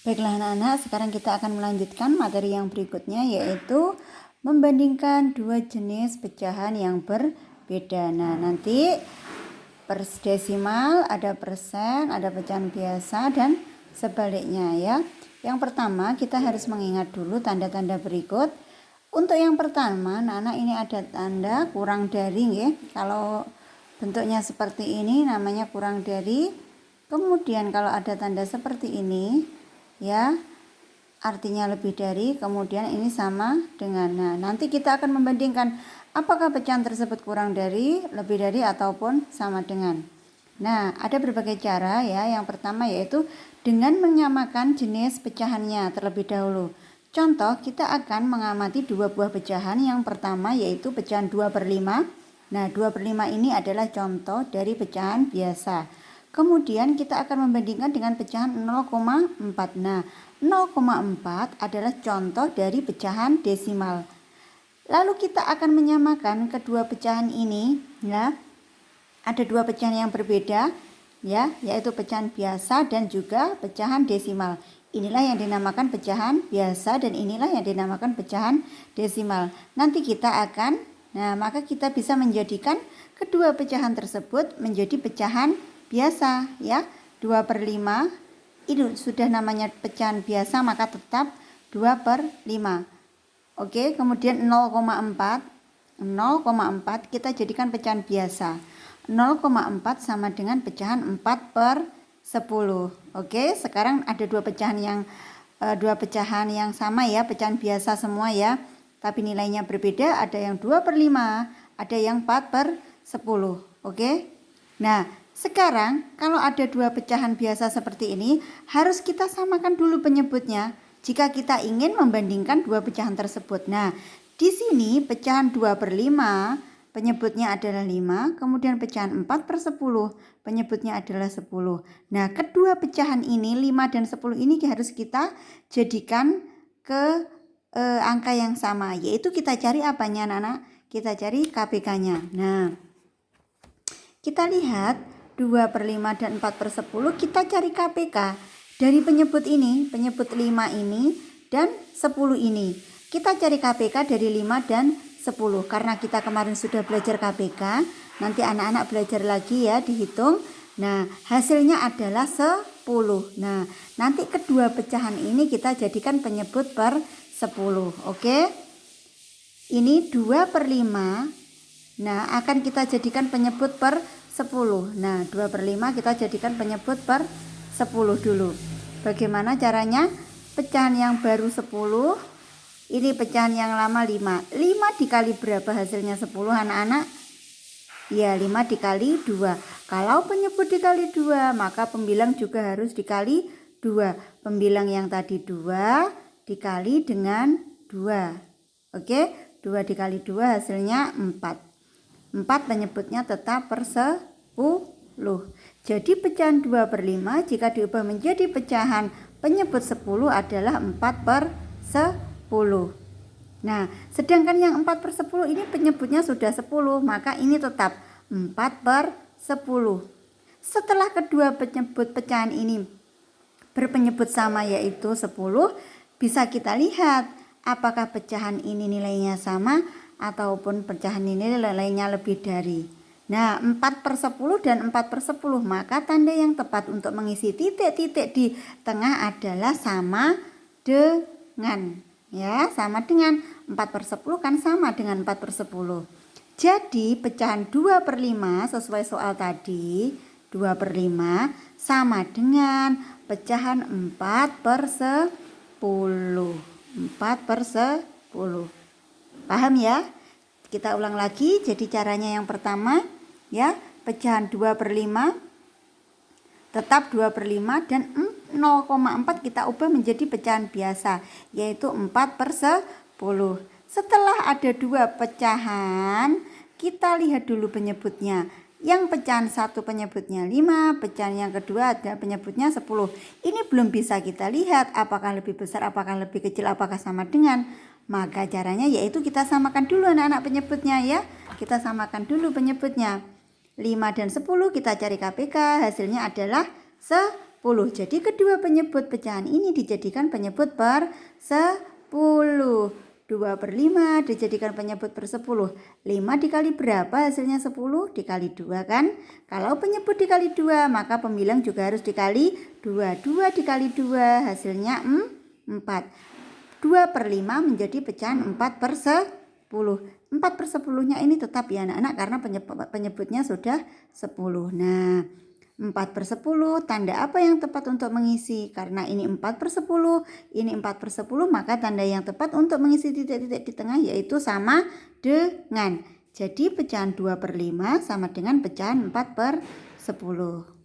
Baiklah anak-anak, sekarang kita akan melanjutkan materi yang berikutnya, yaitu membandingkan dua jenis pecahan yang berbeda. Nah, nanti per desimal, ada persen, ada pecahan biasa, dan sebaliknya ya. Yang pertama, kita harus mengingat dulu tanda-tanda berikut. Untuk yang pertama, anak-anak, ini ada tanda kurang dari ya. Kalau bentuknya seperti ini namanya kurang dari. Kemudian kalau ada tanda seperti ini ya, artinya lebih dari, kemudian ini sama dengan. Nah, nanti kita akan membandingkan apakah pecahan tersebut kurang dari, lebih dari, ataupun sama dengan. Nah, ada berbagai cara ya. Yang pertama yaitu dengan menyamakan jenis pecahannya terlebih dahulu. Contoh, kita akan mengamati dua buah pecahan. Yang pertama yaitu pecahan 2/5. Nah, 2/5 ini adalah contoh dari pecahan biasa. Kemudian kita akan membandingkan dengan pecahan 0,4. Nah, 0,4 adalah contoh dari pecahan desimal. Lalu kita akan menyamakan kedua pecahan ini ya. Ada dua pecahan yang berbeda ya, yaitu pecahan biasa dan juga pecahan desimal. Inilah yang dinamakan pecahan biasa dan inilah yang dinamakan pecahan desimal. Nanti kita akan, maka kita bisa menjadikan kedua pecahan tersebut menjadi pecahan biasa ya. 2/5 ini sudah namanya pecahan biasa, maka tetap 2/5. Oke, kemudian 0,4 kita jadikan pecahan biasa. 0,4 sama dengan pecahan 4/10. Oke, sekarang ada dua pecahan yang sama ya, pecahan biasa semua ya, tapi nilainya berbeda. Ada yang 2/5, ada yang 4/10. Oke. Nah, sekarang kalau ada dua pecahan biasa seperti ini, harus kita samakan dulu penyebutnya jika kita ingin membandingkan dua pecahan tersebut. Nah, di sini pecahan 2/5 penyebutnya adalah 5, kemudian pecahan 4/10 penyebutnya adalah 10. Nah, kedua pecahan ini 5 dan 10 ini harus kita jadikan ke angka yang sama, yaitu kita cari apanya anak-anak? Kita cari KPK-nya. Nah, kita lihat 2/5 dan 4/10, kita cari KPK dari penyebut ini, penyebut 5 ini dan 10 ini. Kita cari KPK dari 5 dan 10. Karena kita kemarin sudah belajar KPK, nanti anak-anak belajar lagi ya, dihitung. Nah, hasilnya adalah 10. Nah, nanti kedua pecahan ini kita jadikan penyebut per 10. Oke. Ini 2/5. Nah, akan kita jadikan penyebut per 10. Nah, 2/5 kita jadikan penyebut per 10 dulu. Bagaimana caranya? Pecahan yang baru 10, ini pecahan yang lama 5. 5 dikali berapa hasilnya 10 anak-anak? Ya, 5 dikali 2. Kalau penyebut dikali 2, maka pembilang juga harus dikali 2. Pembilang yang tadi 2 dikali dengan 2. Oke, 2 dikali 2 hasilnya 4. 4 penyebutnya tetap per 10. Jadi pecahan 2/5 jika diubah menjadi pecahan penyebut 10 adalah 4/10. Nah, sedangkan yang 4/10 ini penyebutnya sudah 10, maka ini tetap 4/10. Setelah kedua penyebut pecahan ini berpenyebut sama yaitu 10, bisa kita lihat apakah pecahan ini nilainya sama ataupun pecahan ini nilainya lebih dari. Nah, 4/10 dan 4/10, maka tanda yang tepat untuk mengisi titik-titik di tengah adalah sama dengan. Ya, sama dengan 4/10 kan sama dengan 4/10. Jadi pecahan 2/5 sesuai soal tadi, 2/5 sama dengan pecahan 4/10. 4/10. Paham ya? Kita ulang lagi. Jadi caranya yang pertama ya, pecahan 2/5 tetap 2/5 dan 0,4 kita ubah menjadi pecahan biasa yaitu 4/10. Setelah ada dua pecahan, kita lihat dulu penyebutnya. Yang pecahan satu penyebutnya 5, pecahan yang kedua ada penyebutnya 10. Ini belum bisa kita lihat apakah lebih besar, apakah lebih kecil, apakah sama dengan. Maka caranya yaitu kita samakan dulu anak-anak penyebutnya ya. Kita samakan dulu penyebutnya. 5 dan 10 kita cari KPK, hasilnya adalah 10. Jadi kedua penyebut pecahan ini dijadikan penyebut per 10. 2/5 dijadikan penyebut per 10. 5 dikali berapa hasilnya 10? Dikali 2 kan? Kalau penyebut dikali 2 maka pembilang juga harus dikali 2. 2 dikali 2 hasilnya 4. 2/5 menjadi pecahan 4/10. 4/10-nya ini tetap ya anak-anak karena penyebutnya sudah 10. Nah, 4/10 tanda apa yang tepat untuk mengisi? Karena ini 4/10, ini 4/10, maka tanda yang tepat untuk mengisi titik-titik di tengah yaitu sama dengan. Jadi pecahan 2/5 sama dengan pecahan 4/10.